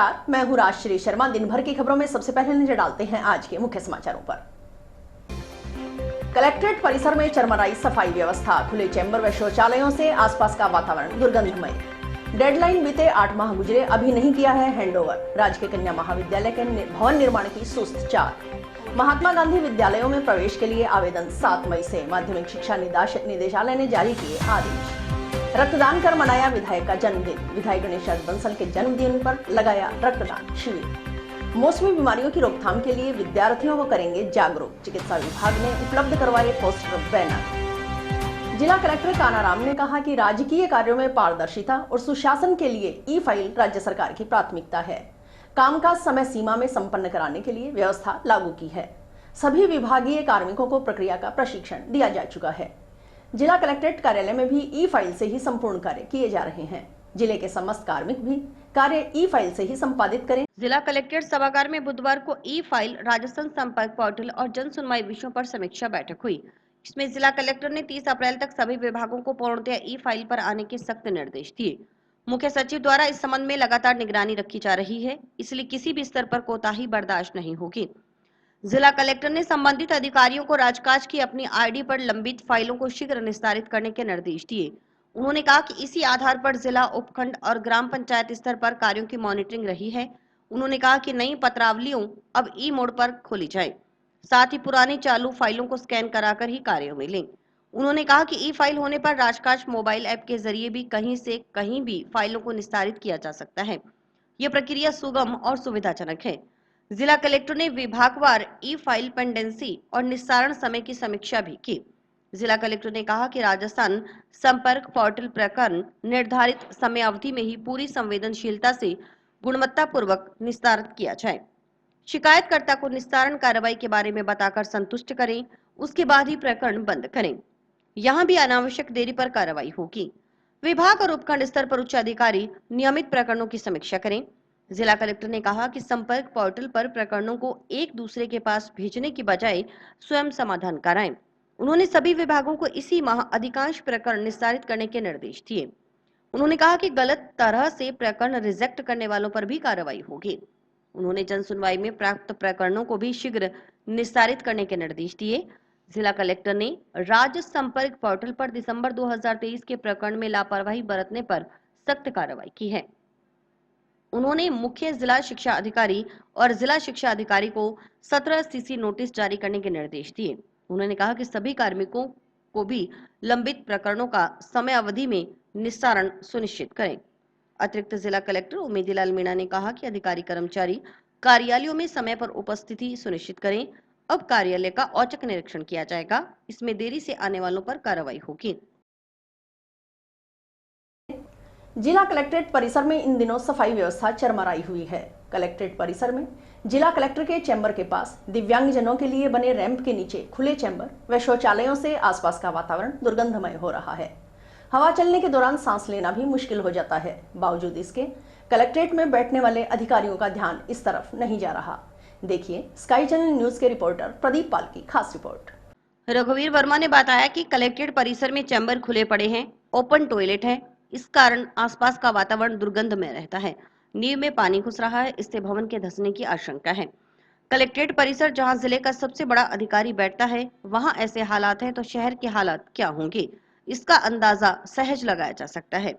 नमस्कार, मैं हूं राजश्री शर्मा। दिन भर की खबरों में सबसे पहले नजर डालते हैं आज के मुख्य समाचारों पर। कलेक्ट्रेट परिसर में चरमराई सफाई व्यवस्था, खुले चैम्बर व शौचालयों से आसपास का वातावरण दुर्गंधमय। डेडलाइन बीते 8 माह गुजरे, अभी नहीं किया है हैंडओवर। राजकीय कन्या महाविद्यालय के भवन निर्माण की सुस्त चाल। महात्मा गांधी विद्यालयों में प्रवेश के लिए आवेदन 7 मई से। माध्यमिक शिक्षा निदेशालय ने जारी किए आदेश। रक्तदान कर मनाया विधायक का जन्मदिन। विधायक गणेश बंसल के जन्मदिन पर लगाया रक्तदान शिविर। मौसमी बीमारियों की रोकथाम के लिए विद्यार्थियों को करेंगे जागरूक। चिकित्सा विभाग ने उपलब्ध करवाए पोस्टर बैनर। जिला कलेक्टर कानाराम ने कहा कि राजकीय कार्यों में पारदर्शिता और सुशासन के लिए ई फाइल राज्य सरकार की प्राथमिकता है। कामकाज समय सीमा में संपन्न कराने के लिए व्यवस्था लागू की है। सभी विभागीय कार्मिकों को प्रक्रिया का प्रशिक्षण दिया जा चुका है। जिला कलेक्ट्रेट कार्यालय में भी ई फाइल से ही संपूर्ण कार्य किए जा रहे हैं। जिले के समस्त कार्मिक भी कार्य ई फाइल से ही संपादित करें। जिला कलेक्ट्रेट सभागार में बुधवार को ई फाइल, राजस्थान संपर्क पोर्टल और जन सुनवाई विषयों पर समीक्षा बैठक हुई। इसमें जिला कलेक्टर ने 30 अप्रैल तक सभी विभागों को पूर्णतया ई फाइल पर आने के सख्त निर्देश दिए। मुख्य सचिव द्वारा इस संबंध में लगातार निगरानी रखी जा रही है, इसलिए किसी भी स्तर पर कोताही बर्दाश्त नहीं होगी। जिला कलेक्टर ने संबंधित अधिकारियों को राजकाज की अपनी आईडी पर लंबित फाइलों को शीघ्र निस्तारित करने के निर्देश दिए। उन्होंने कहा कि इसी आधार पर जिला, उपखंड और ग्राम पंचायत स्तर पर कार्यों की मॉनिटरिंग रही है। उन्होंने कहा कि नई पत्रावलियों अब ई मोड पर खोली जाए, साथ ही पुरानी चालू फाइलों को स्कैन कराकर ही कार्यों में लें। उन्होंने कहा कि ई फाइल होने पर राजकाज मोबाइल ऐप के जरिए भी कहीं से कहीं भी फाइलों को निस्तारित किया जा सकता है। यह प्रक्रिया सुगम और सुविधाजनक है। जिला कलेक्टर ने विभागवार ई फाइल पेंडेंसी और निस्तारण समय की समीक्षा भी की। जिला कलेक्टर ने कहा कि राजस्थान संपर्क पोर्टल प्रकरण निर्धारित समय अवधि में ही पूरी संवेदनशीलता से गुणवत्तापूर्वक निस्तारित किया जाए। शिकायतकर्ता को निस्तारण कार्रवाई के बारे में बताकर संतुष्ट करें, उसके बाद ही प्रकरण बंद करें। यहाँ भी अनावश्यक देरी पर कार्रवाई होगी। विभाग और उपखंड स्तर पर उच्च अधिकारी नियमित प्रकरणों की समीक्षा करें। जिला कलेक्टर ने कहा कि संपर्क पोर्टल पर प्रकरणों को एक दूसरे के पास भेजने की बजाय स्वयं समाधान कराएं। उन्होंने सभी विभागों को इसी माह अधिकांश प्रकरण निस्तारित करने के निर्देश दिए। उन्होंने कहा कि गलत तरह से प्रकरण रिजेक्ट करने वालों पर भी कार्रवाई होगी। उन्होंने जन सुनवाई में प्राप्त प्रकरणों को भी शीघ्र निस्तारित करने के निर्देश दिए। जिला कलेक्टर ने राज्य संपर्क पोर्टल पर दिसंबर 2023 के प्रकरण में लापरवाही बरतने पर सख्त कार्रवाई की है। उन्होंने मुख्य जिला शिक्षा अधिकारी और जिला शिक्षा अधिकारी को 17 सीसी नोटिस जारी करने के निर्देश दिए। उन्होंने कहा कि सभी कार्मिकों को भी लंबित प्रकरणों का समय अवधि में निस्तारण सुनिश्चित करें। अतिरिक्त जिला कलेक्टर उमेदीलाल मीणा ने कहा कि अधिकारी कर्मचारी कार्यालयों में समय पर उपस्थिति सुनिश्चित करें। अब कार्यालय का औचक निरीक्षण किया जाएगा, इसमें देरी से आने वालों पर कार्रवाई होगी। जिला कलेक्ट्रेट परिसर में इन दिनों सफाई व्यवस्था चरमराई हुई है। कलेक्ट्रेट परिसर में जिला कलेक्टर के चैम्बर के पास दिव्यांगजनों के लिए बने रैंप के नीचे खुले चैम्बर व शौचालयों से आसपास का वातावरण दुर्गंधमय हो रहा है। हवा चलने के दौरान सांस लेना भी मुश्किल हो जाता है। बावजूद इसके कलेक्ट्रेट में बैठने वाले अधिकारियों का ध्यान इस तरफ नहीं जा रहा। देखिए स्काई चैनल न्यूज के रिपोर्टर प्रदीप पाल की खास रिपोर्ट। रघुवीर वर्मा ने बताया कि कलेक्ट्रेट परिसर में चैम्बर खुले पड़े हैं, ओपन टॉयलेट है, इस कारण आसपास का वातावरण दुर्गंध में रहता है। नींव में पानी घुस रहा है, इससे भवन के धंसने की आशंका है। कलेक्ट्रेट परिसर जहां जिले का सबसे बड़ा अधिकारी बैठता है, वहां ऐसे हालात हैं तो शहर के हालात क्या होंगे, इसका अंदाजा सहज लगाया जा सकता है।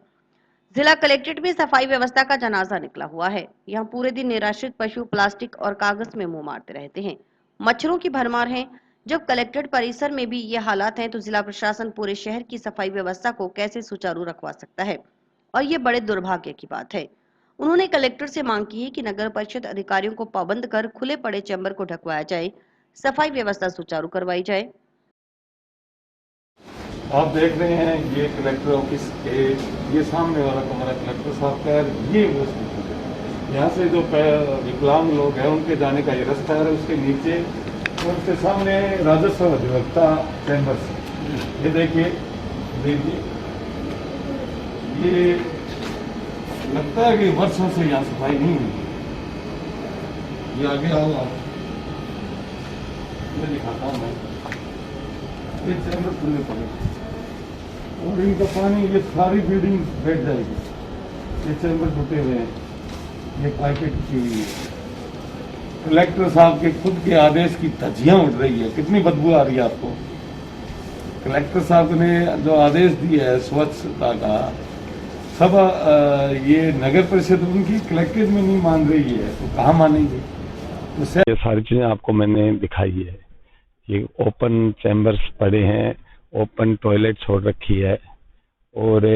जिला कलेक्ट्रेट में सफाई व्यवस्था का जनाजा निकला हुआ है। यहाँ पूरे दिन निराश्रित पशु प्लास्टिक और कागज में मुंह मारते रहते हैं। मच्छरों की भरमार है। जब कलेक्ट्रेट परिसर में भी ये हालात हैं तो जिला प्रशासन पूरे शहर की सफाई व्यवस्था को कैसे सुचारू रखवा सकता है, और ये बड़े दुर्भाग्य की बात है। उन्होंने कलेक्टर से मांग की है कि नगर परिषद अधिकारियों को पाबंद कर खुले पड़े चैम्बर को ढकवाया जाए, सफाई व्यवस्था सुचारू करवाई जाए। आप देख रहे हैं ये कलेक्टर ऑफिस के ये सामने वाला कमरा कलेक्टर साहब का है। ये वो स्थिति है। यहाँ से जो विकलांग लोग हैं उनके जाने का ये रास्ता है। उसके नीचे और उसके सामने राजस्व अधिवक्ता चैम्बर्स। ये देखिए ये लगता है कि वर्षों से यहाँ सफाई नहीं हुई। ये आगे आओ आप, मैं दिखाता हूँ। मैं ये चैम्बर खुलने पड़े और इनका पानी ये सारी बिल्डिंग बैठ जाएगी। ये चैम्बर टूटे हुए हैं। ये पैकेट की कलेक्टर साहब के खुद के आदेश की धज्जियां उड़ रही है। कितनी बदबू आ रही है आपको? कलेक्टर साहब ने जो आदेश दिया है स्वच्छता का, सब ये नगर परिषद उनकी कलेक्टेड में नहीं मान रही है, तो कहाँ मानेंगे? तो ये सारी चीजें आपको मैंने दिखाई है। ये ओपन चैम्बर्स पड़े हैं, ओपन टॉयलेट छोड़ रखी है, और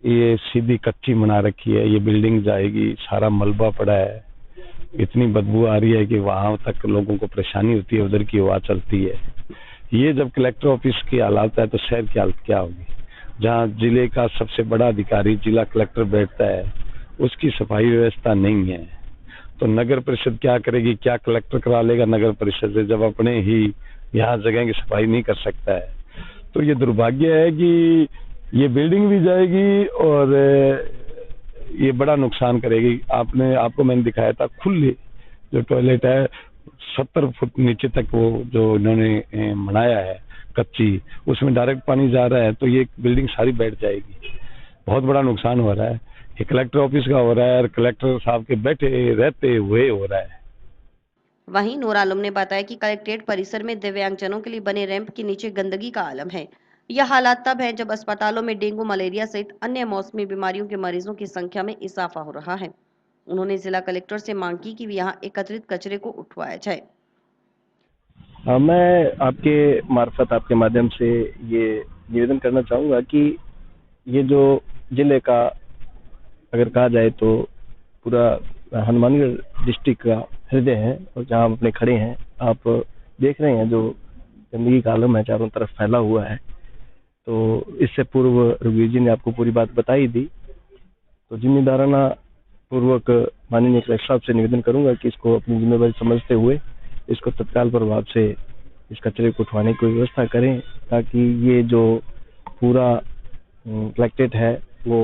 ये सीधी कच्ची बना रखी है। ये बिल्डिंग जाएगी, सारा मलबा पड़ा है, इतनी बदबू आ रही है कि वहां तक लोगों को परेशानी होती है, उधर की हवा चलती है। ये जब कलेक्टर ऑफिस की हालत है तो शहर की हालत क्या होगी? जहाँ जिले का सबसे बड़ा अधिकारी जिला कलेक्टर बैठता है, उसकी सफाई व्यवस्था नहीं है, तो नगर परिषद क्या करेगी? क्या कलेक्टर करा लेगा नगर परिषद से, जब अपने ही यहाँ जगह की सफाई नहीं कर सकता है? तो ये दुर्भाग्य है कि ये बिल्डिंग भी जाएगी और ये बड़ा नुकसान करेगी। आपको मैंने दिखाया था खुले जो टॉयलेट है, 70 फुट नीचे तक वो जो इन्होंने बनाया है कच्ची, उसमें डायरेक्ट पानी जा रहा है, तो ये बिल्डिंग सारी बैठ जाएगी। बहुत बड़ा नुकसान हो रहा है। ये कलेक्टर ऑफिस का हो रहा है और कलेक्टर साहब के बैठे रहते हुए हो रहा है। वहीं नूर आलम ने बताया कि कलेक्ट्रेट परिसर में दिव्यांगजनों के लिए बने रैंप के नीचे गंदगी का आलम है। यह हालात तब है जब अस्पतालों में डेंगू, मलेरिया सहित अन्य मौसमी बीमारियों के मरीजों की संख्या में इजाफा हो रहा है। उन्होंने जिला कलेक्टर से मांग की कि यहां एकत्रित कचरे को उठवाया जाए। मैं आपके मार्फत, आपके माध्यम से ये निवेदन करना चाहूँगा कि ये जो जिले का अगर कहा जाए तो पूरा हनुमानगढ़ डिस्ट्रिक्ट का हृदय है, और जहाँ हम अपने खड़े हैं आप देख रहे हैं जो गंदगी का आलम है चारों तरफ फैला हुआ है। तो इससे पूर्व रघुवीर जी ने आपको पूरी बात बताई दी, तो जिम्मेदाराना पूर्वक माननीय कलेक्टर साहब से निवेदन करूंगा कि इसको अपनी जिम्मेदारी समझते हुए इसको तत्काल प्रभाव से इस कचरे को उठवाने की व्यवस्था करें, ताकि ये जो पूरा कलेक्ट्रेट है वो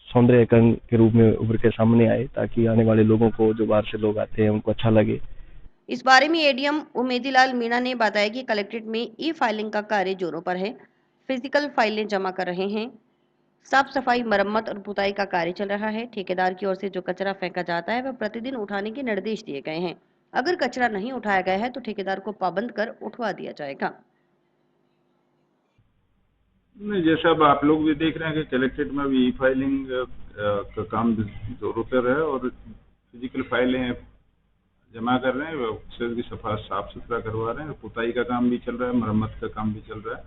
सौंदर्यकरण के रूप में उभर के सामने आए, ताकि आने वाले लोगों को, जो बाहर से लोग आते हैं, उनको अच्छा लगे। इस बारे में एडीएम उमेदीलाल मीणा ने बताया कि कलेक्ट्रेट में ई फाइलिंग का कार्य जोरों पर है। फिजिकल फाइलें जमा कर रहे हैं, साफ सफाई, मरम्मत और पुताई का कार्य चल रहा है। ठेकेदार की ओर से जो कचरा फेंका जाता है वह प्रतिदिन उठाने के निर्देश दिए गए हैं। अगर कचरा नहीं उठाया गया है तो ठेकेदार को पाबंद कर उठवा दिया जाएगा। नहीं, जैसा अब आप लोग भी देख रहे हैं कि कलेक्ट्रेट में भी ई फाइलिंग का काम जोरों पर है, और फिजिकल फाइलें जमा कर रहे हैं, ऑफिस की सफा साफ सुथरा करवा रहे हैं, पुताई का काम भी चल रहा है, मरम्मत का काम भी चल रहा है।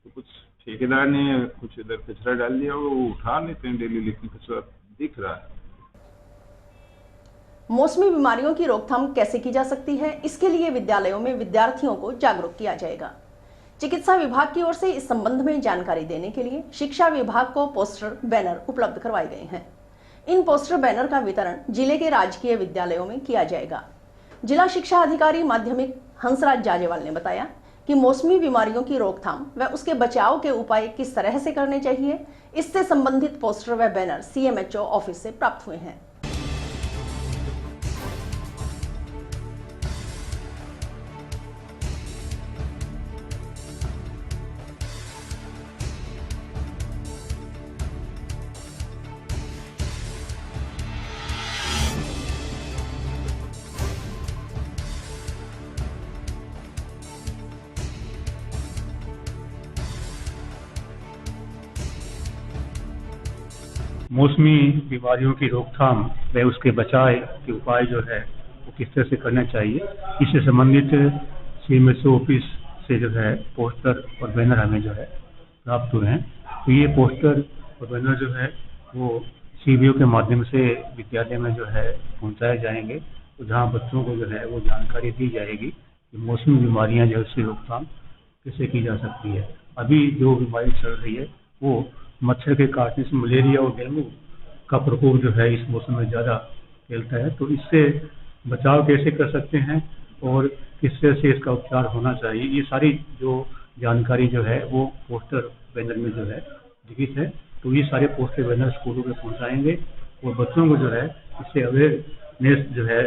तो कुछ ठेकेदार ने कुछ इधर कचरा डाल दिया, वो उठा लेते हैं डेली, लेकिन कचरा दिख रहा है। मौसमी बीमारियों की रोकथाम कैसे की जा सकती है, इसके लिए विद्यालयों में विद्यार्थियों को जागरूक किया जाएगा। चिकित्सा विभाग की ओर से इस संबंध में जानकारी देने के लिए शिक्षा विभाग को पोस्टर, बैनर उपलब्ध करवाए गए हैं। इन पोस्टर बैनर का वितरण जिले के राजकीय विद्यालयों में किया जाएगा। जिला शिक्षा अधिकारी माध्यमिक हंसराज जाजेवाल ने बताया कि मौसमी बीमारियों की रोकथाम व उसके बचाव के उपाय किस तरह से करने चाहिए, इससे संबंधित पोस्टर व बैनर सीएमएचओ ऑफिस से प्राप्त हुए हैं। मौसमी बीमारियों की रोकथाम व उसके बचाव के उपाय जो है वो किस तरह से करना चाहिए, इससे संबंधित सीएमएचओ ऑफिस से जो है पोस्टर और बैनर हमें जो है प्राप्त हुए हैं। तो ये पोस्टर और बैनर जो है वो सीबीओ के माध्यम से विद्यालय में जो है पहुंचाए जाएंगे, तो जहाँ बच्चों को जो है वो जानकारी दी जाएगी कि मौसमी बीमारियाँ जो उसकी रोकथाम कैसे की जा सकती है। अभी जो बीमारी चल रही है वो मच्छर के काटने से मलेरिया और डेंगू का प्रकोप जो है इस मौसम में ज़्यादा फैलता है। तो इससे बचाव कैसे कर सकते हैं और किस तरह से इसका उपचार होना चाहिए, ये सारी जो जानकारी जो है वो पोस्टर बैनर में जो है लिखित है। तो ये सारे पोस्टर बैनर स्कूलों में पहुंचाएंगे और बच्चों को जो है इससे अवेयरनेस जो है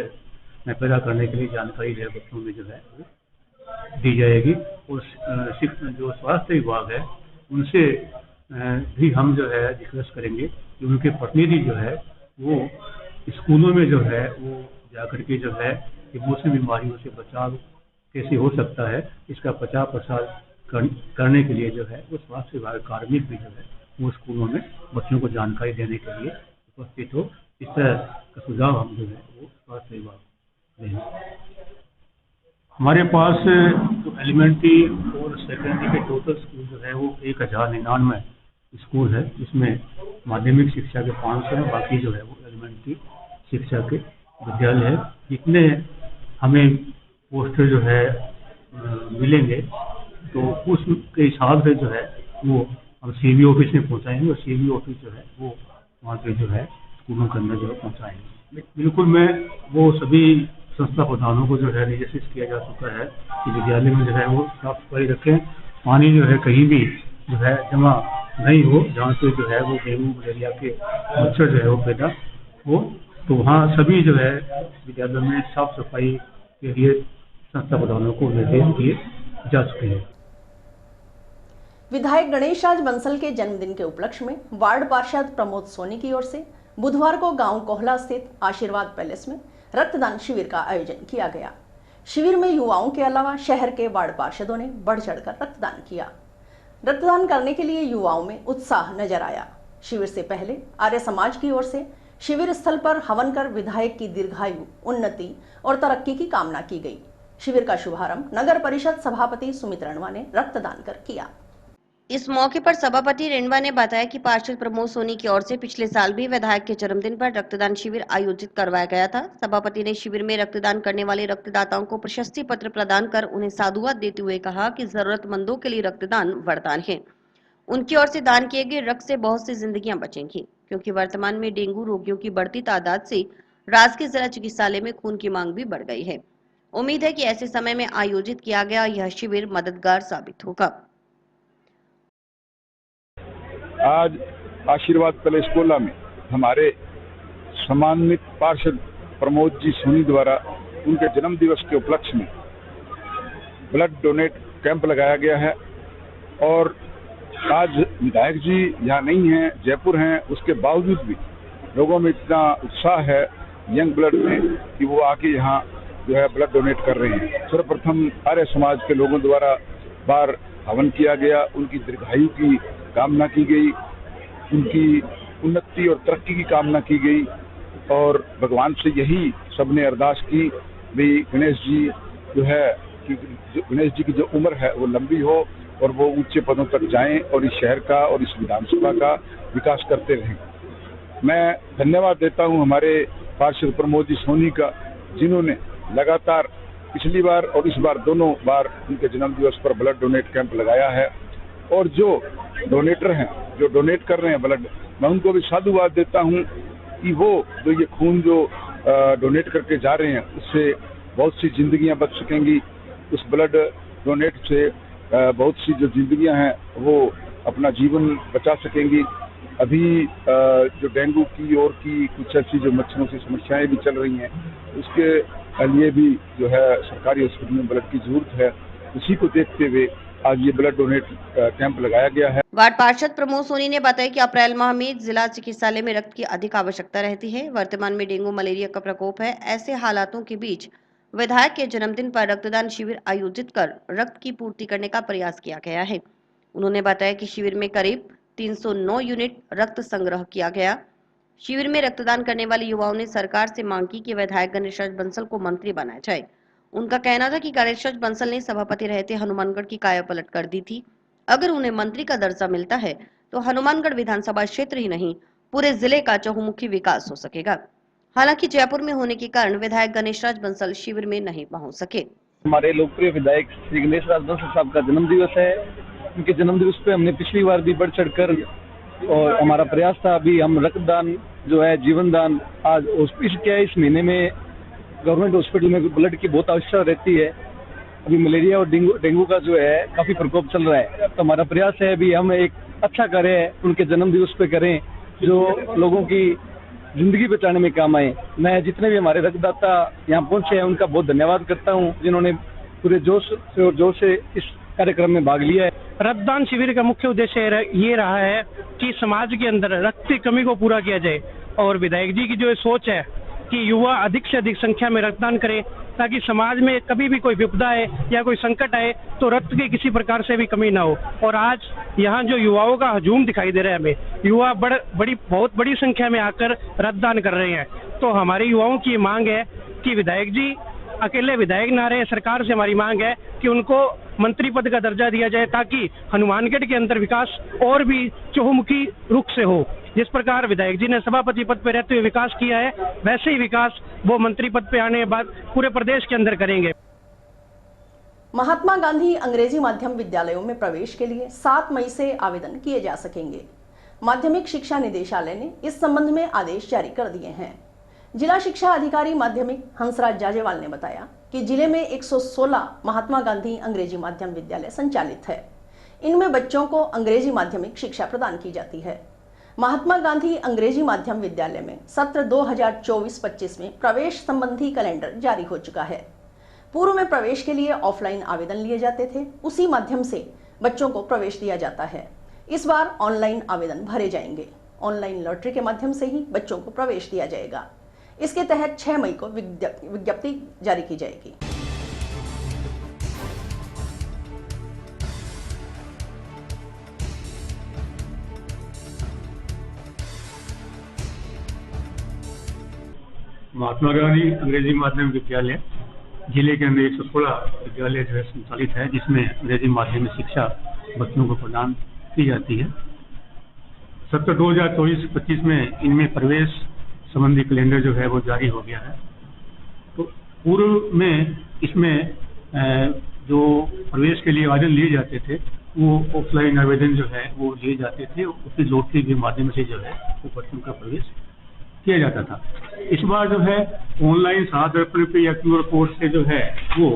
पैदा करने के लिए जानकारी जो है बच्चों में जो है दी जाएगी। और जो स्वास्थ्य विभाग है उनसे भी हम जो है डिस्कस करेंगे कि उनके प्रतिनिधि जो है वो स्कूलों में जो है वो जाकर के जो है कि मौसमी बीमारियों से बचाव कैसे हो सकता है, इसका प्रचार प्रसार करने के लिए जो है वो स्वास्थ्य विभाग कार्मिक भी जो है वो स्कूलों में बच्चों को जानकारी देने के लिए उपस्थित हो। इस तरह का सुझाव हम जो है वो स्वास्थ्य विभाग देंगे। हमारे पास जो एलिमेंट्री और सेकेंडरी के टोटल स्कूल जो है वो 1099 स्कूल है, जिसमें माध्यमिक शिक्षा के 500 हैं, बाकी जो है वो एलिमेंट्री शिक्षा के विद्यालय है। जितने हमें पोस्टर जो है मिलेंगे तो उसके हिसाब से जो है वो हम सीबी ऑफिस में पहुंचाएंगे और सीबी ऑफिस जो है वो वहाँ पे जो है स्कूलों के अंदर जो है पहुँचाएंगे। बिल्कुल मैं वो सभी संस्था प्रधानों को जो है निर्देशित किया जा चुका है कि विद्यालय में जो है वो साफ सफाई रखें, पानी जो है कहीं भी जो है जमा नहीं हो जहाँ पे जो है वो डेंगू मलेरिया के मच्छर जो है वो पैदा हो। तो वहाँ सभी जो है विद्यालयों में साफ सफाई के लिए संस्था प्रधानों को निर्देश दिए जा चुके हैं। विधायक गणेश राज बंसल के जन्मदिन के उपलक्ष्य में वार्ड पार्षद प्रमोद सोनी की ओर से बुधवार को गांव कोहला स्थित आशीर्वाद पैलेस में रक्तदान शिविर का आयोजन किया गया। शिविर में युवाओं के अलावा शहर के वार्ड पार्षदों ने बढ़ चढ़कर रक्तदान किया। रक्तदान करने के लिए युवाओं में उत्साह नजर आया। शिविर से पहले आर्य समाज की ओर से शिविर स्थल पर हवन कर विधायक की दीर्घायु, उन्नति और तरक्की की कामना की गई। शिविर का शुभारंभ नगर परिषद सभापति सुमित रणवा ने रक्तदान कर किया। इस मौके पर सभापति रेणवा ने बताया कि पार्षद प्रमोद सोनी की ओर से पिछले साल भी विधायक के जन्मदिन पर रक्तदान शिविर आयोजित करवाया गया था। सभापति ने शिविर में रक्तदान करने वाले रक्तदाताओं को प्रशस्ति पत्र प्रदान कर उन्हें साधुवाद देते हुए कहा कि जरूरतमंदों के लिए रक्तदान वरदान है। उनकी ओर से दान किए गए रक्त से बहुत सी जिंदगियां बचेंगी, क्योंकि वर्तमान में डेंगू रोगियों की बढ़ती तादाद से राजकीय जिला चिकित्सालय में खून की मांग भी बढ़ गई है। उम्मीद है कि ऐसे समय में आयोजित किया गया यह शिविर मददगार साबित होगा। आज आशीर्वाद पैलेस कोला में हमारे सम्मानित पार्षद प्रमोद जी सोनी द्वारा उनके जन्म दिवस के उपलक्ष्य में ब्लड डोनेट कैंप लगाया गया है। और आज विधायक जी यहाँ नहीं हैं, जयपुर हैं, उसके बावजूद भी लोगों में इतना उत्साह है यंग ब्लड में कि वो आके यहाँ जो है ब्लड डोनेट कर रहे हैं। सर्वप्रथम आर्य समाज के लोगों द्वारा बार हवन किया गया, उनकी दीर्घायु की कामना की गई, उनकी उन्नति और तरक्की की कामना की गई और भगवान से यही सबने अरदास की भी गणेश जी जो है कि गणेश जी की जो उम्र है वो लंबी हो और वो ऊंचे पदों तक जाएं और इस शहर का और इस विधानसभा का विकास करते रहें। मैं धन्यवाद देता हूं हमारे पार्षद प्रमोद जी सोनी का, जिन्होंने लगातार पिछली बार और इस बार दोनों बार उनके जन्म दिवस पर ब्लड डोनेट कैंप लगाया है। और जो डोनेटर हैं, जो डोनेट कर रहे हैं ब्लड, मैं उनको भी साधुवाद देता हूं कि वो जो ये खून जो डोनेट करके जा रहे हैं उससे बहुत सी जिंदगियां बच सकेंगी। उस ब्लड डोनेट से बहुत सी जो जिंदगियां हैं वो अपना जीवन बचा सकेंगी। अभी जो डेंगू की और की कुछ ऐसी जो मच्छरों की समस्याएं भी चल रही हैं, उसके लिए भी जो है सरकारी हॉस्पिटल में ब्लड की जरूरत है। उसी को देखते हुए आज ये ब्लड डोनेट कैंप लगाया गया है। वार्ड पार्षद प्रमोद सोनी ने बताया कि अप्रैल माह में जिला चिकित्सालय में रक्त की अधिक आवश्यकता रहती है। वर्तमान में डेंगू मलेरिया का प्रकोप है। ऐसे हालातों के बीच विधायक के जन्मदिन पर रक्तदान शिविर आयोजित कर रक्त की पूर्ति करने का प्रयास किया गया है। उन्होंने बताया कि शिविर में करीब 309 यूनिट रक्त संग्रह किया गया। शिविर में रक्तदान करने वाले युवाओं ने सरकार से मांग की कि विधायक गणेश राज बंसल को मंत्री बनाया जाए। उनका कहना था कि गणेश राज बंसल ने सभापति रहते हनुमानगढ़ की काया पलट कर दी थी। अगर उन्हें मंत्री का दर्जा मिलता है तो हनुमानगढ़ विधानसभा क्षेत्र ही नहीं पूरे जिले का चहुमुखी विकास हो सकेगा। हालांकि जयपुर में होने के कारण विधायक गणेश राज बंसल शिविर में नहीं पहुंच सके। हमारे लोकप्रिय विधायक श्री गणेश राज बंसल साहब का जन्म दिवस है। उनके जन्म दिवस पे हमने पिछली बार भी बढ़ चढ़कर और हमारा प्रयास था, अभी हम रक्तदान जो है जीवन दान आज इस महीने में गवर्नमेंट हॉस्पिटल में ब्लड की बहुत आवश्यकता रहती है। अभी मलेरिया और डेंगू का जो है काफी प्रकोप चल रहा है, तो हमारा प्रयास है अभी हम एक अच्छा करें, उनके जन्म दिवस पे करें जो लोगों की जिंदगी बचाने में काम आए। मैं जितने भी हमारे रक्तदाता यहाँ पहुंचे हैं उनका बहुत धन्यवाद करता हूँ, जिन्होंने पूरे जोश से और जोश से इस कार्यक्रम में भाग लिया है। रक्तदान शिविर का मुख्य उद्देश्य ये रहा है कि समाज के अंदर रक्त की कमी को पूरा किया जाए और विधायक जी की जो सोच है कि युवा अधिक से अधिक संख्या में रक्तदान करें ताकि समाज में कभी भी कोई विपदा आए या कोई संकट आए तो रक्त की किसी प्रकार से भी कमी ना हो। और आज यहाँ जो युवाओं का हजूम दिखाई दे रहा है, हमें युवा बहुत बड़ी संख्या में आकर रक्तदान कर रहे हैं। तो हमारे युवाओं की मांग है कि विधायक जी अकेले विधायक ना रहे, सरकार से हमारी मांग है कि उनको मंत्री पद का दर्जा दिया जाए ताकि हनुमानगढ़ के अंदर विकास और भी चहुमुखी रुख से हो। जिस प्रकार विधायक जी ने सभापति पद पर रहते हुए विकास किया है, वैसे ही विकास वो मंत्री पद पे आने के बाद पूरे प्रदेश के अंदर करेंगे। महात्मा गांधी अंग्रेजी माध्यम विद्यालयों में प्रवेश के लिए 7 मई से आवेदन किए जा सकेंगे। माध्यमिक शिक्षा निदेशालय ने इस संबंध में आदेश जारी कर दिए हैं। जिला शिक्षा अधिकारी माध्यमिक हंसराज जाजेवाल ने बताया कि जिले में 116 महात्मा गांधी अंग्रेजी माध्यम विद्यालय संचालित है। इनमें बच्चों को अंग्रेजी माध्यमिक शिक्षा प्रदान की जाती है। महात्मा गांधी अंग्रेजी माध्यम विद्यालय में सत्र 2024-25 में प्रवेश संबंधी कैलेंडर जारी हो चुका है। पूर्व में प्रवेश के लिए ऑफलाइन आवेदन लिए जाते थे, उसी माध्यम से बच्चों को प्रवेश दिया जाता है। इस बार ऑनलाइन आवेदन भरे जाएंगे। ऑनलाइन लॉटरी के माध्यम से ही बच्चों को प्रवेश दिया जाएगा। इसके तहत 6 मई को विज्ञप्ति जारी की जाएगी। महात्मा गांधी अंग्रेजी माध्यम विद्यालय जिले के अंदर 116 विद्यालय जो है संचालित है, जिसमें अंग्रेजी माध्यम में शिक्षा बच्चों को प्रदान की जाती है। सत्र 2024-25 में इनमें प्रवेश संबंधी कैलेंडर जो है वो जारी हो गया है। तो पूर्व में इसमें जो प्रवेश के लिए आवेदन लिए जाते थे वो ऑफलाइन आवेदन जो है वो लिए जाते थे, उसकी लॉटरी के माध्यम से जो है वो बच्चों का प्रवेश किया जाता था। इस बार जो है ऑनलाइन 7 अप्रैल पे या QR कोड से जो है वो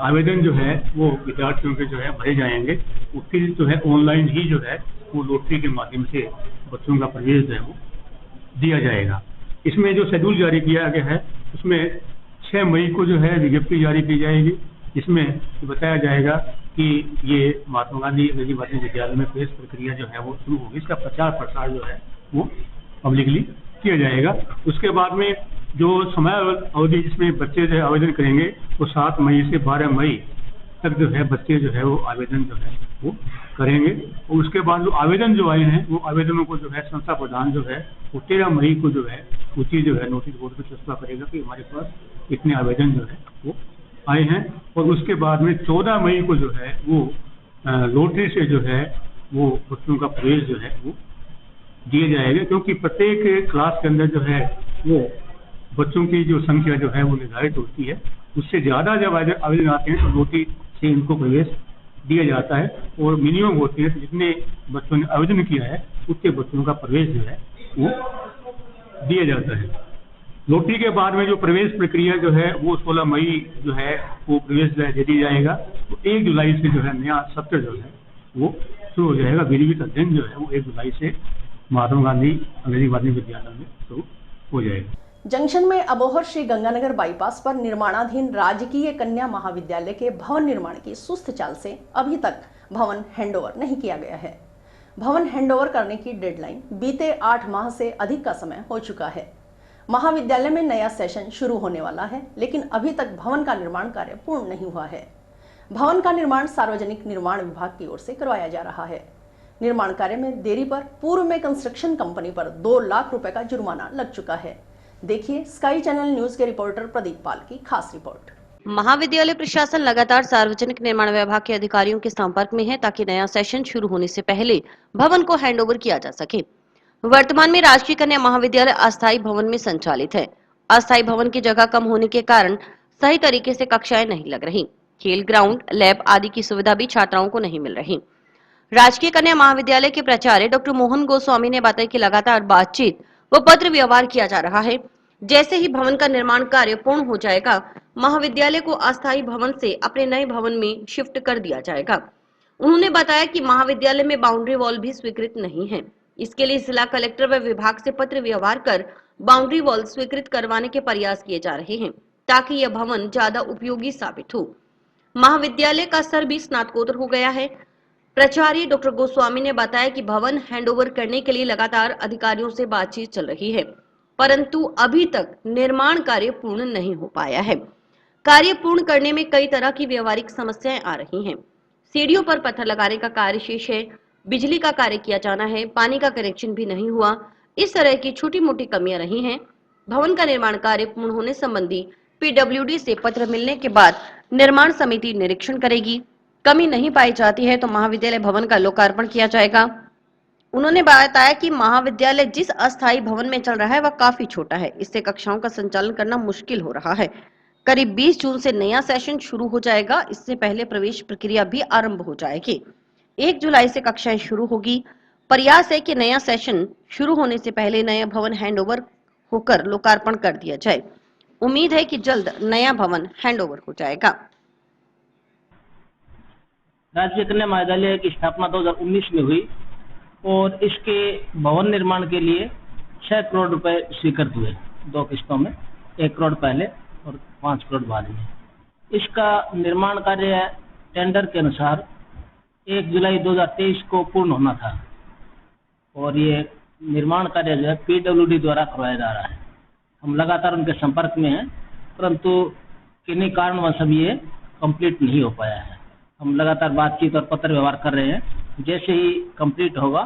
आवेदन जो है वो विद्यार्थियों के जो है भरे जाएंगे। फिर जो है ऑनलाइन ही जो है वो लॉटरी के माध्यम से बच्चों का प्रवेश जो है वो दिया जाएगा। इसमें जो शेड्यूल जारी किया गया है उसमें 6 मई को जो है विज्ञप्ति जारी की जाएगी, जिसमें बताया जाएगा कि ये महात्मा गांधी अंग्रेजी माध्यम विद्यालय में प्रवेश प्रक्रिया जो है वो शुरू होगी। इसका प्रचार प्रसार जो है वो पब्लिकली किया जाएगा। उसके बाद में जो समय अवधि जिसमें बच्चे जो है आवेदन करेंगे वो 7 मई से 12 मई तक जो है बच्चे जो है वो आवेदन जो है वो करेंगे। और उसके बाद जो आवेदन जो आए हैं वो आवेदनों को जो है संस्था प्रधान जो है वो 13 मई को जो है सूची जो है नोटिस बोर्ड पर फैसला करेगा कि हमारे पास इतने आवेदन जो है वो आए हैं। और उसके बाद में 14 मई को जो है वो लॉटरी से जो है वो बच्चों का प्रवेश जो है वो दिए जाएगा, क्योंकि प्रत्येक क्लास के अंदर जो है वो बच्चों की जो संख्या जो है वो निर्धारित होती है। उससे ज़्यादा जब आवेदन आते हैं तो लॉटरी से इनको प्रवेश दिया जाता है और मिनिमम होती है, जितने बच्चों ने आवेदन किया है उतने बच्चों का प्रवेश जो है वो दिया जाता है। लॉटरी के बाद में जो प्रवेश प्रक्रिया जो है वो 16 मई जो है वो प्रवेश दे दी जाएगा। तो 1 जुलाई से जो है नया सत्र जो है वो शुरू हो जाएगा। विधिवत अध्ययन जो है वो 1 जुलाई से महात्मा गांधी अंग्रेजी माध्यम विद्यालय में शुरू हो जाएगा। जंक्शन में अबोहर श्री गंगानगर बाईपास पर निर्माणाधीन राजकीय कन्या महाविद्यालय के भवन निर्माण की सुस्त चाल से अभी तक भवन हैंडओवर नहीं किया गया है। भवन हैंडओवर करने की डेडलाइन बीते 8 माह से अधिक का समय हो चुका है। महाविद्यालय में नया सेशन शुरू होने वाला है, लेकिन अभी तक भवन का निर्माण कार्य पूर्ण नहीं हुआ है। भवन का निर्माण सार्वजनिक निर्माण विभाग की ओर से करवाया जा रहा है। निर्माण कार्य में देरी पर पूर्व में कंस्ट्रक्शन कंपनी पर 2 लाख रुपए का जुर्माना लग चुका है। देखिए स्काई चैनल न्यूज के रिपोर्टर प्रदीप पाल की खास रिपोर्ट। महाविद्यालय प्रशासन लगातार सार्वजनिक निर्माण विभाग के अधिकारियों के संपर्क में है ताकि नया सेशन शुरू होने से पहले भवन को हैंडओवर किया जा सके। वर्तमान में राजकीय कन्या महाविद्यालय अस्थायी भवन में संचालित है। अस्थायी भवन की जगह कम होने के कारण सही तरीके से कक्षाएं नहीं लग रही। खेल ग्राउंड, लैब आदि की सुविधा भी छात्राओं को नहीं मिल रही। राजकीय कन्या महाविद्यालय के प्राचार्य डॉक्टर मोहन गोस्वामी ने बताया कि लगातार बातचीत व पत्र व्यवहार किया जा रहा है। जैसे ही भवन का निर्माण कार्य पूर्ण हो जाएगा, महाविद्यालय को अस्थायी भवन से अपने नए भवन में शिफ्ट कर दिया जाएगा। उन्होंने बताया कि महाविद्यालय में बाउंड्री वॉल भी स्वीकृत नहीं है। इसके लिए जिला कलेक्टर व विभाग से पत्र व्यवहार कर बाउंड्री वॉल स्वीकृत करवाने के प्रयास किए जा रहे हैं ताकि यह भवन ज्यादा उपयोगी साबित हो। महाविद्यालय का स्तर भी स्नातकोत्तर हो गया है। प्राचार्य डॉक्टर गोस्वामी ने बताया कि भवन हैंडओवर करने के लिए लगातार अधिकारियों से बातचीत चल रही है, परंतु अभी तक निर्माण कार्य पूर्ण नहीं हो पाया है। कार्य पूर्ण करने में कई तरह की व्यवहारिक समस्याएं आ रही हैं। सीढ़ियों पर पत्थर लगाने का कार्य शेष है, बिजली का कार्य किया जाना है, पानी का कनेक्शन भी नहीं हुआ। इस तरह की छोटी मोटी कमियां रही हैं। भवन का निर्माण कार्य पूर्ण होने संबंधी पीडब्ल्यूडी से पत्र मिलने के बाद निर्माण समिति निरीक्षण करेगी। कमी नहीं पाई जाती है तो महाविद्यालय भवन का लोकार्पण किया जाएगा। उन्होंने बताया कि महाविद्यालय जिस अस्थायी भवन में चल रहा है वह काफी छोटा है, इससे कक्षाओं का संचालन करना मुश्किल हो रहा है। करीब 20 जून से नया सेशन शुरू हो जाएगा। इससे पहले प्रवेश प्रक्रिया भी आरंभ हो जाएगी। 1 जुलाई से कक्षाएं शुरू होगी। प्रयास है कि नया सेशन शुरू होने से पहले नया भवन हैंडओवर होकर लोकार्पण कर दिया जाए। उम्मीद है कि जल्द नया भवन हैंडओवर हो जाएगा। राज्य कन्या महाविद्यालय की स्थापना 2019 में हुई और इसके भवन निर्माण के लिए 6 करोड़ रुपए स्वीकृत हुए 2 किस्तों में, 1 करोड़ पहले और 5 करोड़ बाद में। इसका निर्माण कार्य टेंडर के अनुसार 1 जुलाई 2023 को पूर्ण होना था और ये निर्माण कार्य जो है पीडब्ल्यूडी द्वारा करवाया जा रहा है। हम लगातार उनके संपर्क में हैं, परंतु किन्हीं कारणवश अभी ये कंप्लीट नहीं हो पाया है। हम लगातार बातचीत और पत्र व्यवहार कर रहे हैं। जैसे ही कंप्लीट होगा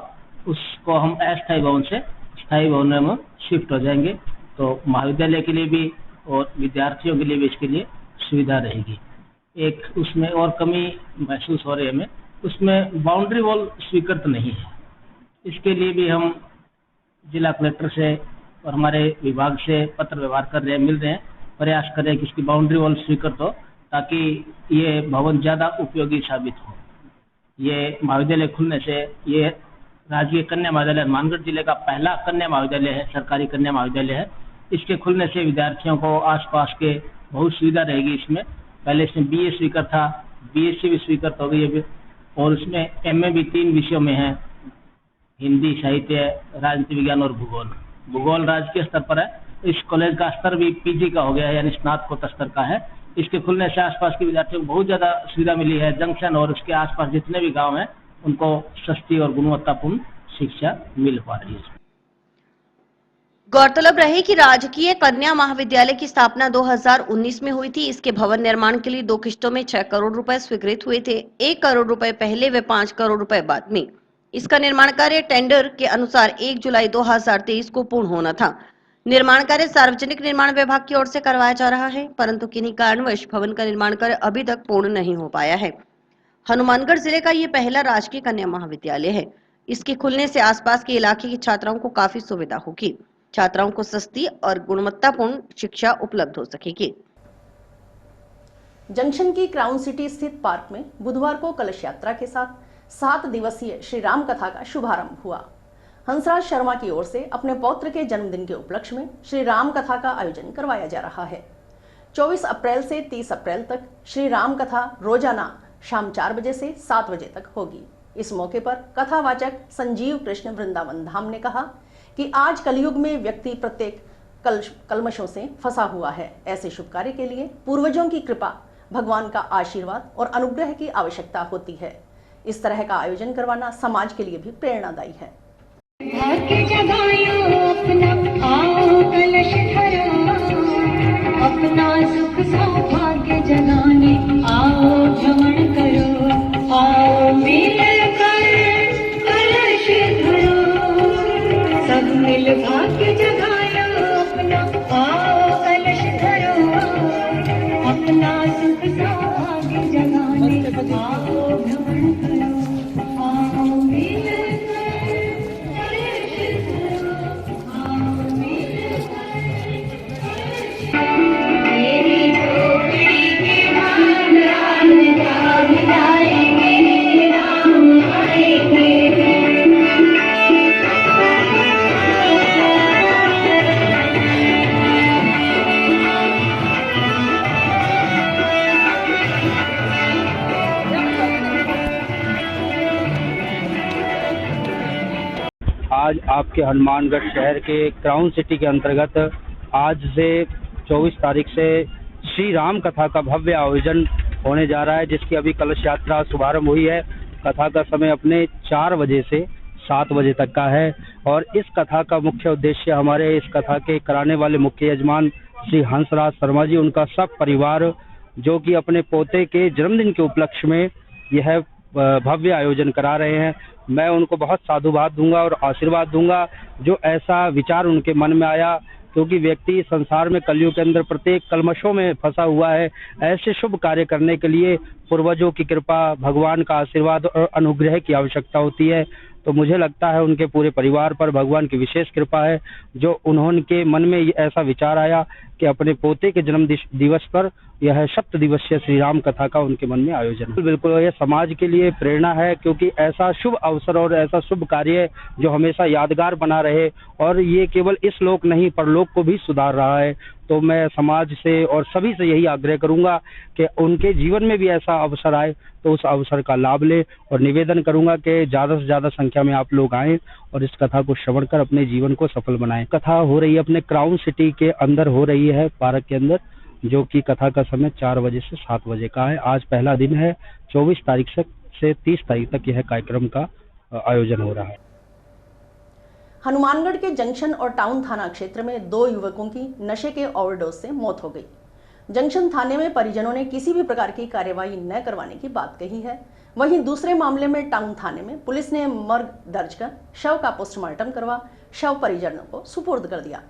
उसको हम अस्थायी भवन से स्थायी भवन में शिफ्ट हो जाएंगे, तो महाविद्यालय के लिए भी और विद्यार्थियों के लिए भी इसके लिए सुविधा रहेगी। एक उसमें और कमी महसूस हो रही है हमें, उसमें बाउंड्री वॉल स्वीकृत नहीं है। इसके लिए भी हम जिला कलेक्टर से और हमारे विभाग से पत्र व्यवहार कर रहे हैं, मिल रहे हैं, प्रयास कर रहे हैं कि इसकी बाउंड्री वॉल स्वीकृत हो ताकि ये भवन ज़्यादा उपयोगी साबित हो। ये महाविद्यालय खुलने से ये राजकीय कन्या महाविद्यालय हनुमानगढ़ जिले का पहला कन्या महाविद्यालय है, सरकारी कन्या महाविद्यालय है। इसके खुलने से विद्यार्थियों को आसपास के बहुत सुविधा रहेगी। इसमें पहले इसमें BA स्वीकृत था, BSc भी स्वीकृत हो गई है और उसमें MA भी 3 विषयों में है, हिंदी, साहित्य, राजनीति विज्ञान और भूगोल। भूगोल राजकीय स्तर पर है। इस कॉलेज का स्तर भी PG का हो गया है, यानी स्नातकोत्तर स्तर का है। इसके खुलने से आसपास के विद्यार्थियों को बहुत ज़्यादा सुविधा मिली है। जंक्शन और उसके आसपास जितने भी गांव हैं उनको सस्ती और गुणवत्तापूर्ण शिक्षा मिल पा रही है। गौरतलब रहे कि राजकीय कन्या महाविद्यालय की स्थापना 2019 में हुई थी। इसके भवन निर्माण के लिए 2 किस्तों में 6 करोड़ रुपए स्वीकृत हुए थे, 1 करोड़ रुपए पहले व 5 करोड़ रुपए बाद में। इसका निर्माण कार्य टेंडर के अनुसार 1 जुलाई 2023 को पूर्ण होना था। निर्माण कार्य सार्वजनिक निर्माण विभाग की ओर से करवाया जा रहा है, परंतु किन्हीं कारणवश भवन का निर्माण कार्य अभी तक पूर्ण नहीं हो पाया है। हनुमानगढ़ जिले का ये पहला राजकीय कन्या महाविद्यालय है। इसके खुलने से आसपास के इलाके की छात्राओं को काफी सुविधा होगी। छात्राओं को सस्ती और गुणवत्तापूर्ण शिक्षा उपलब्ध हो सकेगी। जंक्शन की क्राउन सिटी स्थित पार्क में बुधवार को कलश यात्रा के साथ 7 दिवसीय श्री राम कथा का शुभारंभ हुआ। हंसराज शर्मा की ओर से अपने पौत्र के जन्मदिन के उपलक्ष्य में श्री राम कथा का आयोजन करवाया जा रहा है। 24 अप्रैल से 30 अप्रैल तक श्री राम कथा रोजाना शाम 4 बजे से 7 बजे तक होगी। इस मौके पर कथावाचक संजीव कृष्ण वृंदावन धाम ने कहा कि आज कलयुग में व्यक्ति प्रत्येक कलमशों से फंसा हुआ है। ऐसे शुभ कार्य के लिए पूर्वजों की कृपा, भगवान का आशीर्वाद और अनुग्रह की आवश्यकता होती है। इस तरह का आयोजन करवाना समाज के लिए भी प्रेरणादायी है। भाग्य जगायो अपना, आओ कलश धरो, अपना सुख सौभाग्य जगाने आओ भ्रमण करो, आओ मिलकर कलश धरो, सब मिल भाग्य जगायो अपना, आओ कलश धरो, अपना सुख सौभाग्य जगाने आओ भ्रमण करो, आओ मिलकर आज आपके हनुमानगढ़ शहर के क्राउन सिटी के अंतर्गत आज से 24 तारीख से श्री राम कथा का भव्य आयोजन होने जा रहा है, जिसकी अभी कलश यात्रा शुभारंभ हुई है। कथा का समय अपने 4 बजे से 7 बजे तक का है और इस कथा का मुख्य उद्देश्य हमारे इस कथा के कराने वाले मुख्य यजमान श्री हंसराज शर्मा जी, उनका सब परिवार जो कि अपने पोते के जन्मदिन के उपलक्ष्य में यह भव्य आयोजन करा रहे हैं। मैं उनको बहुत साधुवाद दूंगा और आशीर्वाद दूंगा जो ऐसा विचार उनके मन में आया, क्योंकि व्यक्ति संसार में कलयुग के अंदर प्रत्येक कलमशों में फंसा हुआ है। ऐसे शुभ कार्य करने के लिए पूर्वजों की कृपा, भगवान का आशीर्वाद और अनुग्रह की आवश्यकता होती है। तो मुझे लगता है उनके पूरे परिवार पर भगवान की विशेष कृपा है जो उन्होंने मन में ऐसा विचार आया कि अपने पोते के जन्म दिवस पर यह 7 दिवसीय श्री राम कथा का उनके मन में आयोजन। बिल्कुल यह समाज के लिए प्रेरणा है, क्योंकि ऐसा शुभ अवसर और ऐसा शुभ कार्य जो हमेशा यादगार बना रहे और ये केवल इस लोक नहीं परलोक को भी सुधार रहा है। तो मैं समाज से और सभी से यही आग्रह करूंगा कि उनके जीवन में भी ऐसा अवसर आए तो उस अवसर का लाभ ले, और निवेदन करूंगा कि ज़्यादा से ज़्यादा संख्या में आप लोग आएँ और इस कथा को श्रवण कर अपने जीवन को सफल बनाएं। कथा हो रही है अपने क्राउन सिटी के अंदर हो रही है, पार्क के अंदर, जो कि कथा का समय 4 बजे से 7 बजे का है। आज पहला दिन है, 24 तारीख से 30 तारीख तक यह कार्यक्रम का आयोजन हो रहा है। हनुमानगढ़ के जंक्शन और टाउन थाना क्षेत्र में 2 युवकों की नशे के ओवरडोज से मौत हो गई। जंक्शन थाने में परिजनों ने किसी भी प्रकार की कार्रवाई न करवाने की बात कही है। वहीं दूसरे मामले में टाउन थाने में पुलिस ने मर्ग दर्ज कर शव का पोस्टमार्टम करवा शव परिजनों को सुपुर्द कर दिया।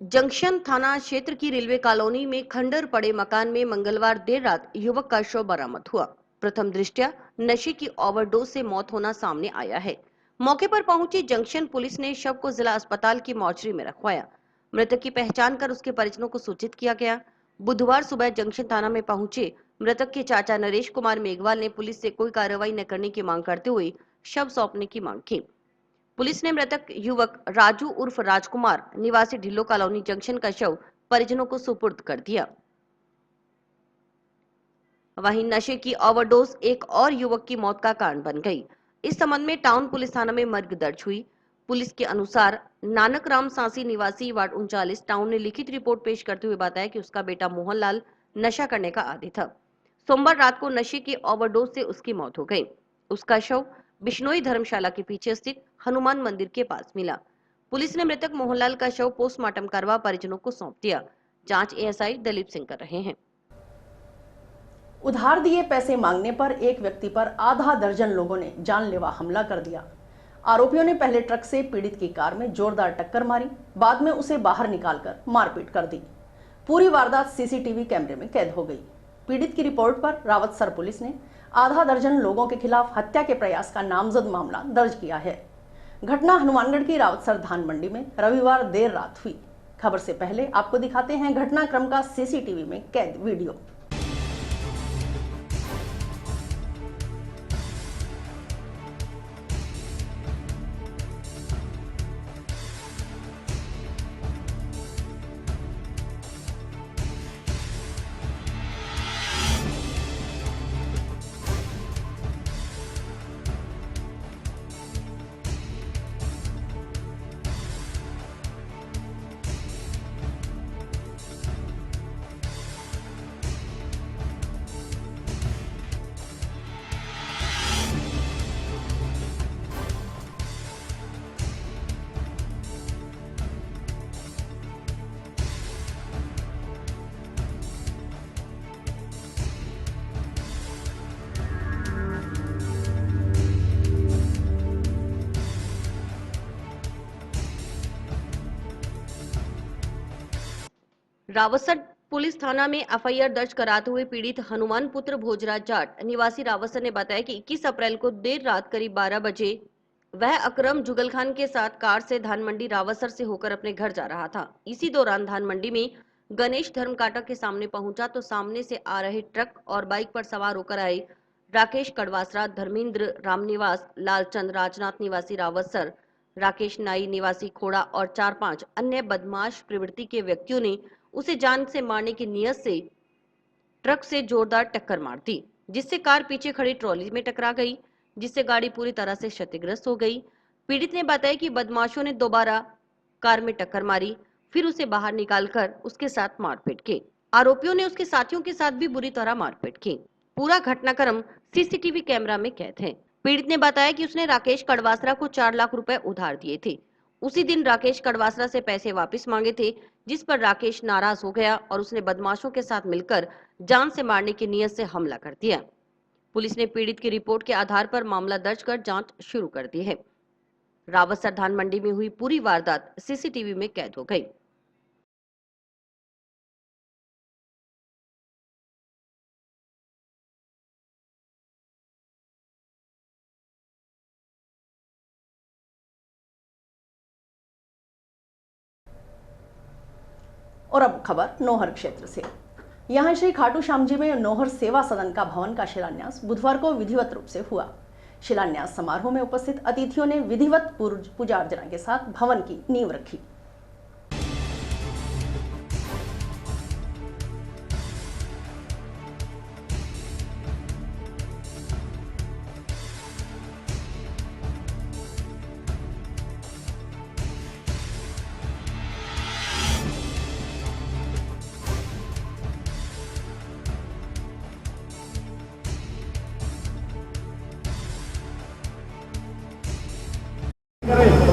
जंक्शन थाना क्षेत्र की रेलवे कॉलोनी में खंडर पड़े मकान में मंगलवार देर रात युवक का शव बरामद हुआ। प्रथम दृष्टया नशे की ओवरडोज से मौत होना सामने आया है। मौके पर पहुंची जंक्शन पुलिस ने शव को जिला अस्पताल की मॉर्चरी में रखवाया। मृतक की पहचान कर उसके परिजनों को सूचित किया गया। बुधवार सुबह जंक्शन थाना में पहुंचे मृतक के चाचा नरेश कुमार मेघवाल ने पुलिस से कोई कार्रवाई न करने की मांग करते हुए शव सौंपने की मांग की। पुलिस ने मृतक युवक राजू उर्फ राजकुमार निवासी ढिल्लो कॉलोनी जंक्शन का शव परिजनों को सुपुर्द कर दिया। वहीं नशे की ओवरडोज एक और युवक की मौत का कारण बन गई। इस संबंध में टाउन पुलिस थाना में मर्ग दर्ज हुई। पुलिस के अनुसार नानक राम सांसी निवासी वार्ड 39 टाउन ने लिखित रिपोर्ट पेश करते हुए बताया कि उसका बेटा मोहनलाल नशा करने का आदी था। सोमवार रात को नशे की ओवरडोज से उसकी मौत हो गई। उसका शव बिश्नोई धर्मशाला के पीछे स्थित हनुमान मंदिर के पास मिला। पुलिस ने मृतक मोहनलाल का शव पोस्टमार्टम करवा परिजनों को सौंप दिया। जांच एएसआई दलीप सिंह कर रहे हैं। उधार दिए पैसे मांगने पर एक व्यक्ति पर आधा दर्जन लोगों ने जानलेवा हमला कर दिया। आरोपियों ने पहले ट्रक से पीड़ित की कार में जोरदार टक्कर मारी, बाद में उसे बाहर निकालकर मारपीट कर दी। पूरी वारदात सीसीटीवी कैमरे में कैद हो गई। पीड़ित की रिपोर्ट पर रावतसर पुलिस ने आधा दर्जन लोगों के खिलाफ हत्या के प्रयास का नामजद मामला दर्ज किया है। घटना हनुमानगढ़ की रावतसर धान मंडी में रविवार देर रात हुई। खबर से पहले आपको दिखाते हैं घटनाक्रम का सीसीटीवी में कैद वीडियो। रावतसर पुलिस थाना में एफआईआर दर्ज कराते हुए पीड़ित हनुमान पुत्र भोजराज जाट निवासी रावतसर ने बताया कि 21 अप्रैल को देर रात करीब 12 बजे वह अकरम जुगल खान के साथ कार से धान मंडी रावतसर से होकर अपने घर जा रहा था। इसी दौरान धान मंडी में गणेश धर्मकाटा के सामने पहुंचा तो सामने से आ रहे ट्रक और बाइक पर सवार होकर आए राकेश कड़वासरा, धर्मेंद्र रामनिवास, लालचंद राजनाथ निवासी रावतसर, राकेश नाई निवासी खोड़ा और 4-5 अन्य बदमाश प्रवृत्ति के व्यक्तियों ने उसे जान से मारने की नियत से ट्रक से जोरदार टक्कर मार दी, जिससे कार पीछे खड़ी ट्रॉली में टकरा गई, जिससे गाड़ी पूरी तरह से क्षतिग्रस्त हो गई। पीड़ित ने बताया कि बदमाशों ने दोबारा कार में टक्कर मारी, फिर उसे बाहर निकालकर उसके साथ मारपीट की। आरोपियों ने उसके साथियों के साथ भी बुरी तरह मारपीट की। पूरा घटनाक्रम सीसीटीवी कैमरा में कैद है। पीड़ित ने बताया कि उसने राकेश कड़वासरा को 4 लाख रुपए उधार दिए थे। उसी दिन राकेश कड़वासरा से पैसे वापस मांगे थे, जिस पर राकेश नाराज हो गया और उसने बदमाशों के साथ मिलकर जान से मारने की नीयत से हमला कर दिया। पुलिस ने पीड़ित की रिपोर्ट के आधार पर मामला दर्ज कर जांच शुरू कर दी है। रावतसर धान मंडी में हुई पूरी वारदात सीसीटीवी में कैद हो गई। और अब खबर नौहर क्षेत्र से। यहां श्री खाटू श्याम जी में नौहर सेवा सदन का भवन का शिलान्यास बुधवार को विधिवत रूप से हुआ। शिलान्यास समारोह में उपस्थित अतिथियों ने विधिवत पूजा अर्चना के साथ भवन की नींव रखी।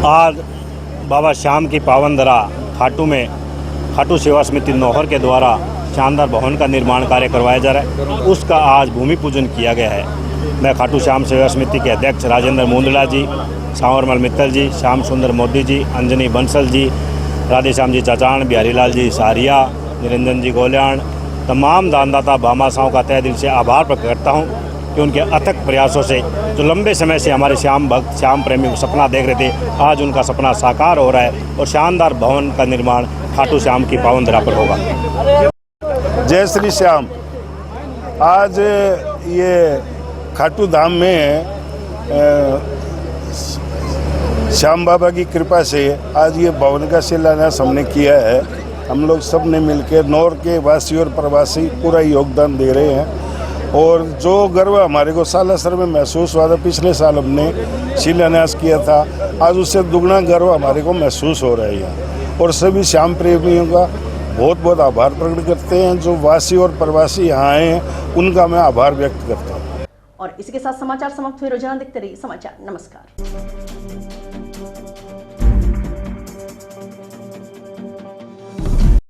आज बाबा श्याम की पावन धरा खाटू में खाटू सेवा समिति नौहर के द्वारा शानदार भवन का निर्माण कार्य करवाया जा रहा है। उसका आज भूमि पूजन किया गया है। मैं खाटू श्याम सेवा समिति के अध्यक्ष राजेंद्र मुंदला जी, सांवरमल मित्तल जी, श्याम सुंदर मोदी जी, अंजनी बंसल जी, राधे श्याम जी चाचान, बिहारी लाल जी सारिया, निरंजन जी गोल्याण, तमाम दानदाता भामाशाहों का तहे दिल से आभार प्रकट करता हूँ कि उनके अथक प्रयासों से जो लंबे समय से हमारे श्याम भक्त श्याम प्रेमी सपना देख रहे थे, आज उनका सपना साकार हो रहा है और शानदार भवन का निर्माण खाटू श्याम की पावन धरा पर होगा। जय श्री श्याम। आज ये खाटू धाम में श्याम बाबा की कृपा से आज ये भवन का शिलान्यास हमने किया है। हम लोग सब ने मिलकर नौर के वासी और प्रवासी पूरा योगदान दे रहे हैं और जो गर्व हमारे को सालासर में महसूस हुआ था, पिछले साल हमने शिलान्यास किया था, आज उससे दुगना गर्व हमारे को महसूस हो रहा है यहाँ। और सभी श्याम प्रेमियों का बहुत बहुत आभार प्रकट करते हैं। जो वासी और प्रवासी यहाँ आए हैं उनका मैं आभार व्यक्त करता हूँ। और इसी के साथ समाचार समाप्त हुए। रोजाना देखते रहिए समाचार। नमस्कार।